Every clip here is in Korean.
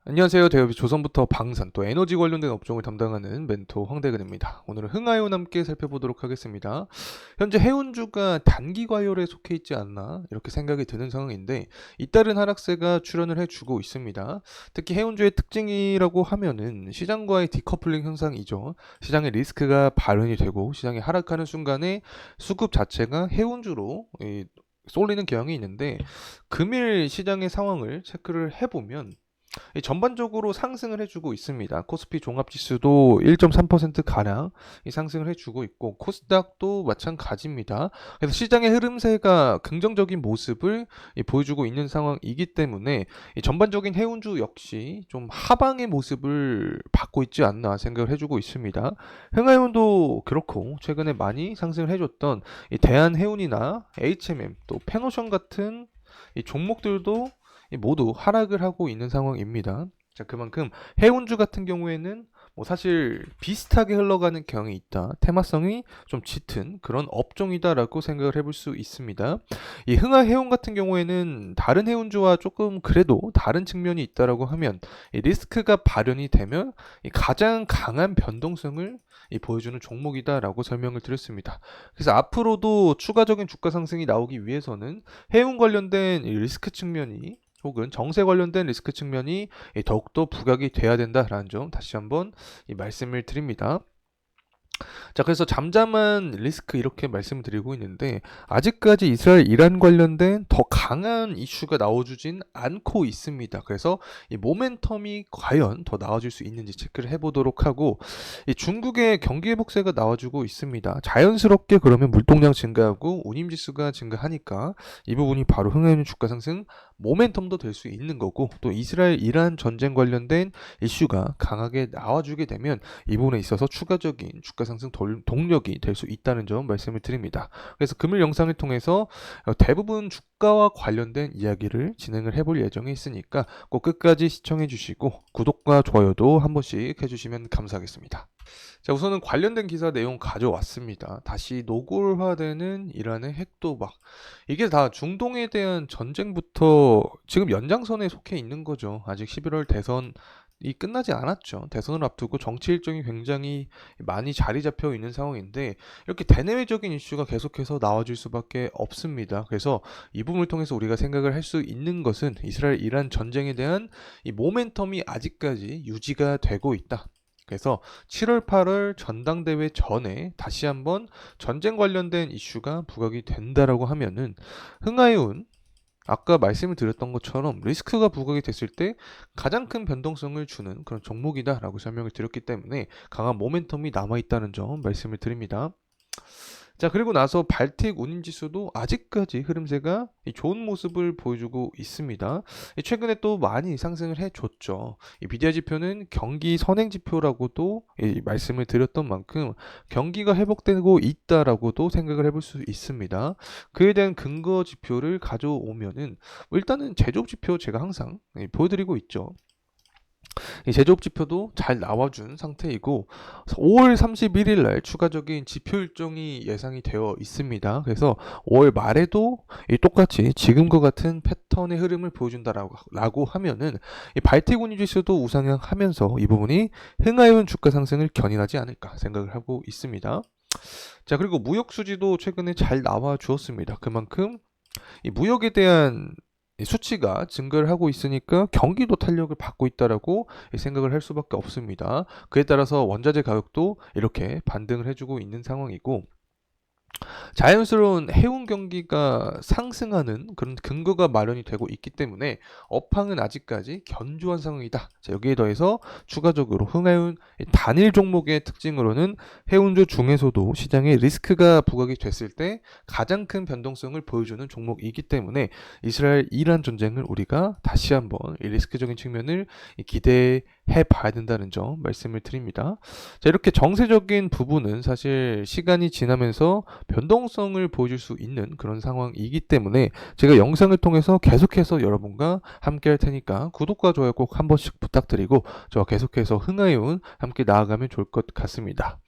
안녕하세요. 대업이 조선부터 방산 또 에너지 관련된 업종을 담당하는 멘토 황대근입니다. 오늘은 흥하이온 함께 살펴보도록 하겠습니다. 현재 해운주가 단기 과열에 속해 있지 않나 이렇게 생각이 드는 상황인데 잇따른 하락세가 출현을 해주고 있습니다. 특히 해운주의 특징이라고 하면은 시장과의 디커플링 현상이죠. 시장의 리스크가 발현이 되고 시장이 하락하는 순간에 수급 자체가 해운주로 쏠리는 경향이 있는데 금일 시장의 상황을 체크를 해보면 전반적으로 상승을 해주고 있습니다. 코스피 종합지수도 1.3% 가량 상승을 해주고 있고 코스닥도 마찬가지입니다. 그래서 시장의 흐름세가 긍정적인 모습을 보여주고 있는 상황이기 때문에 전반적인 해운주 역시 좀 하방의 모습을 받고 있지 않나 생각을 해주고 있습니다. 흥하이온도 그렇고 최근에 많이 상승을 해줬던 대한해운이나 HMM 또 페노션 같은 이 종목들도 모두 하락을 하고 있는 상황입니다. 자, 그만큼 해운주 같은 경우에는 뭐 사실 비슷하게 흘러가는 경향이 있다. 테마성이 좀 짙은 그런 업종이다라고 생각을 해볼 수 있습니다. 이 흥하해운 같은 경우에는 다른 해운주와 조금 그래도 다른 측면이 있다라고 하면 이 리스크가 발현이 되면 이 가장 강한 변동성을 보여주는 종목이다라고 설명을 드렸습니다. 그래서 앞으로도 추가적인 주가 상승이 나오기 위해서는 해운 관련된 이 리스크 측면이 혹은 정세 관련된 리스크 측면이 더욱더 부각이 돼야 된다라는 점 다시 한번 말씀을 드립니다. 자, 그래서 잠잠한 리스크 이렇게 말씀을 드리고 있는데 아직까지 이스라엘 이란 관련된 더 강한 이슈가 나와주진 않고 있습니다. 그래서 이 모멘텀이 과연 더 나와줄 수 있는지 체크를 해보도록 하고 이 중국의 경기 회복세가 나와주고 있습니다. 자연스럽게 그러면 물동량 증가하고 운임지수가 증가하니까 이 부분이 바로 흥하는 주가 상승 모멘텀도 될 수 있는 거고 또 이스라엘 이란 전쟁 관련된 이슈가 강하게 나와주게 되면 이 부분에 있어서 추가적인 주가 상승 동력이 될 수 있다는 점 말씀을 드립니다. 그래서 금일 영상을 통해서 대부분 주가와 관련된 이야기를 진행을 해볼 예정에 있으니까 꼭 끝까지 시청해 주시고 구독과 좋아요도 한 번씩 해주시면 감사하겠습니다. 자, 우선은 관련된 기사 내용 가져왔습니다. 다시 노골화되는 이란의 핵도박. 이게 다 중동에 대한 전쟁부터 지금 연장선에 속해 있는 거죠. 아직 11월 대선이 끝나지 않았죠. 대선을 앞두고 정치 일정이 굉장히 많이 자리 잡혀 있는 상황인데 이렇게 대내외적인 이슈가 계속해서 나와줄 수밖에 없습니다. 그래서 이 부분을 통해서 우리가 생각을 할 수 있는 것은 이스라엘 이란 전쟁에 대한 이 모멘텀이 아직까지 유지가 되고 있다. 그래서 7월 8월 전당대회 전에 다시 한번 전쟁 관련된 이슈가 부각이 된다라고 하면은 흥하이온 아까 말씀을 드렸던 것처럼 리스크가 부각이 됐을 때 가장 큰 변동성을 주는 그런 종목이다라고 설명을 드렸기 때문에 강한 모멘텀이 남아있다는 점 말씀을 드립니다. 자, 그리고 나서 발틱 운임지수도 아직까지 흐름세가 좋은 모습을 보여주고 있습니다. 최근에 또 많이 상승을 해줬죠. 이 BDI 지표는 경기 선행 지표라고도 말씀을 드렸던 만큼 경기가 회복되고 있다라고도 생각을 해볼 수 있습니다. 그에 대한 근거 지표를 가져오면은 일단은 제조업 지표 제가 항상 보여드리고 있죠. 이 제조업 지표도 잘 나와준 상태이고 5월 31일 날 추가적인 지표 일정이 예상이 되어 있습니다. 그래서 5월 말에도 똑같이 지금과 같은 패턴의 흐름을 보여준다라고 하면은 이 발티고니 지수도 우상향하면서 이 부분이 흥하이온 주가 상승을 견인하지 않을까 생각을 하고 있습니다. 자, 그리고 무역 수지도 최근에 잘 나와 주었습니다. 그만큼 이 무역에 대한 이 수치가 증가를 하고 있으니까 경기도 탄력을 받고 있다라고 생각을 할 수밖에 없습니다. 그에 따라서 원자재 가격도 이렇게 반등을 해주고 있는 상황이고 자연스러운 해운 경기가 상승하는 그런 근거가 마련이 되고 있기 때문에 업황은 아직까지 견조한 상황이다. 자, 여기에 더해서 추가적으로 흥해운 단일 종목의 특징으로는 해운조 중에서도 시장에 리스크가 부각이 됐을 때 가장 큰 변동성을 보여주는 종목이기 때문에 이스라엘 이란 전쟁을 우리가 다시 한번 이 리스크적인 측면을 기대해 봐야 된다는 점 말씀을 드립니다. 자, 이렇게 정세적인 부분은 사실 시간이 지나면서 변동성을 보여줄 수 있는 그런 상황이기 때문에 제가 영상을 통해서 계속해서 여러분과 함께 할 테니까 구독과 좋아요 꼭 한 번씩 부탁드리고 저와 계속해서 흥하이온 함께 나아가면 좋을 것 같습니다.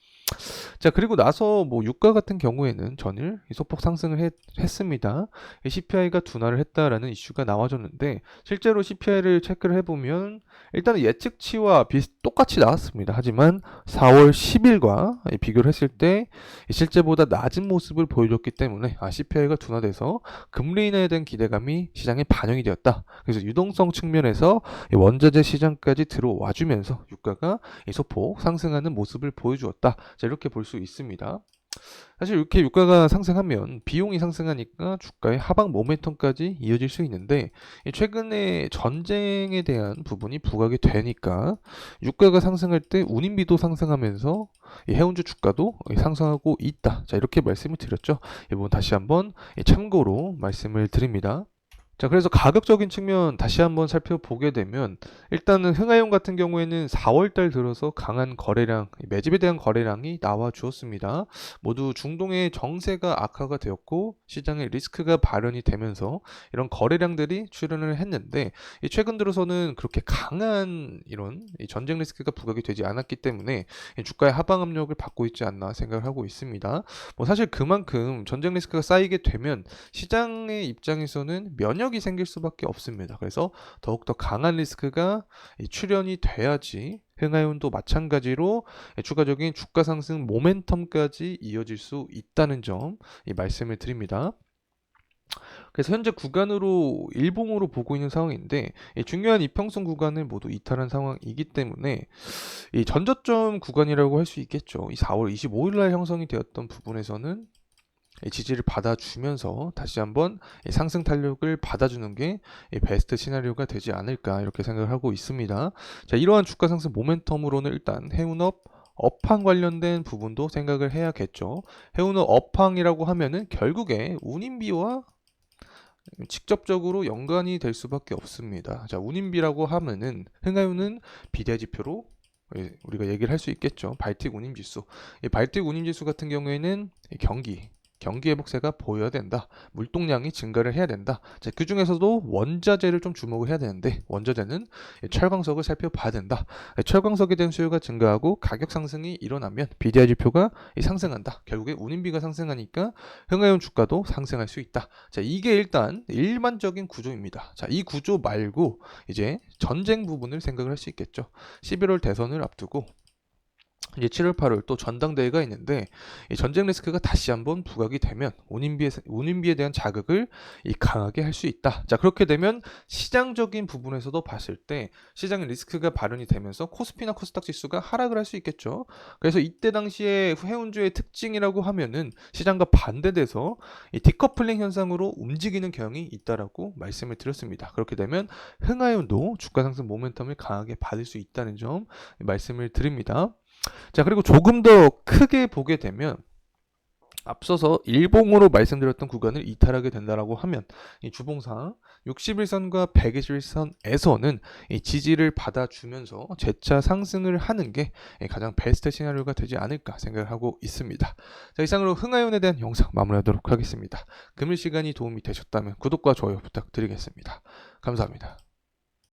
자, 그리고 나서 뭐 유가 같은 경우에는 전일 소폭 상승을 했습니다. CPI가 둔화를 했다라는 이슈가 나와줬는데 실제로 CPI를 체크를 해보면 일단은 예측치와 똑같이 나왔습니다. 하지만 4월 10일과 비교를 했을 때 실제보다 낮은 모습을 보여줬기 때문에 CPI가 둔화돼서 금리 인하에 대한 기대감이 시장에 반영이 되었다. 그래서 유동성 측면에서 원자재 시장까지 들어와주면서 유가가 소폭 상승하는 모습을 보여주었다. 자, 이렇게 볼 수 있습니다. 사실 이렇게 유가가 상승하면 비용이 상승하니까 주가의 하방 모멘텀까지 이어질 수 있는데 최근에 전쟁에 대한 부분이 부각이 되니까 유가가 상승할 때 운임비도 상승하면서 해운주 주가도 상승하고 있다. 자, 이렇게 말씀을 드렸죠. 이 부분 다시 한번 참고로 말씀을 드립니다. 자, 그래서 가격적인 측면 다시 한번 살펴보게 되면 일단은 흥하용 같은 경우에는 4월 달 들어서 강한 거래량, 매집에 대한 거래량이 나와 주었습니다. 모두 중동의 정세가 악화가 되었고 시장에 리스크가 발현이 되면서 이런 거래량들이 출현을 했는데 최근 들어서는 그렇게 강한 이런 전쟁 리스크가 부각이 되지 않았기 때문에 주가의 하방 압력을 받고 있지 않나 생각을 하고 있습니다. 뭐 사실 그만큼 전쟁 리스크가 쌓이게 되면 시장의 입장에서는 면역이 생길 수밖에 없습니다. 그래서 더욱더 강한 리스크가 출현이 돼야지 흥하이온도 마찬가지로 추가적인 주가 상승 모멘텀까지 이어질 수 있다는 점 말씀을 드립니다. 그래서 현재 구간으로 일봉으로 보고 있는 상황인데 중요한 이평선 구간을 모두 이탈한 상황이기 때문에 이 전저점 구간이라고 할 수 있겠죠. 이 4월 25일 날 형성이 되었던 부분에서는 지지를 받아주면서 다시 한번 상승 탄력을 받아주는 게 베스트 시나리오가 되지 않을까 이렇게 생각을 하고 있습니다. 자, 이러한 주가 상승 모멘텀으로는 일단 해운업 업황 관련된 부분도 생각을 해야겠죠. 해운업 업황이라고 하면은 결국에 운임비와 직접적으로 연관이 될 수밖에 없습니다. 자, 운임비라고 하면은 흥하유는 비대 지표로 우리가 얘기를 할 수 있겠죠. 발틱 운임지수. 이 발틱 운임지수 같은 경우에는 경기 회복세가 보여야 된다. 물동량이 증가를 해야 된다. 자, 그 중에서도 원자재를 좀 주목을 해야 되는데 원자재는 철광석을 살펴봐야 된다. 철광석에 대한 수요가 증가하고 가격 상승이 일어나면 BDI 지표가 상승한다. 결국에 운임비가 상승하니까 흥하이온 주가도 상승할 수 있다. 자, 이게 일단 일반적인 구조입니다. 자, 이 구조 말고 이제 전쟁 부분을 생각을 할 수 있겠죠. 11월 대선을 앞두고 이제 7월, 8월 또 전당대회가 있는데 이 전쟁 리스크가 다시 한번 부각이 되면 운임비에 대한 자극을 강하게 할 수 있다. 자, 그렇게 되면 시장적인 부분에서도 봤을 때 시장의 리스크가 발현이 되면서 코스피나 코스닥 지수가 하락을 할 수 있겠죠. 그래서 이때 당시에 해운주의 특징이라고 하면은 시장과 반대돼서 이 디커플링 현상으로 움직이는 경향이 있다라고 말씀을 드렸습니다. 그렇게 되면 흥하이온도 주가 상승 모멘텀을 강하게 받을 수 있다는 점 말씀을 드립니다. 자, 그리고 조금 더 크게 보게 되면 앞서서 일봉으로 말씀드렸던 구간을 이탈하게 된다라고 하면 이 주봉상 61선과 121선에서는 이 지지를 받아주면서 재차 상승을 하는 게 가장 베스트 시나리오가 되지 않을까 생각을 하고 있습니다. 자, 이상으로 흥하이온에 대한 영상 마무리하도록 하겠습니다. 금일 시간이 도움이 되셨다면 구독과 좋아요 부탁드리겠습니다. 감사합니다.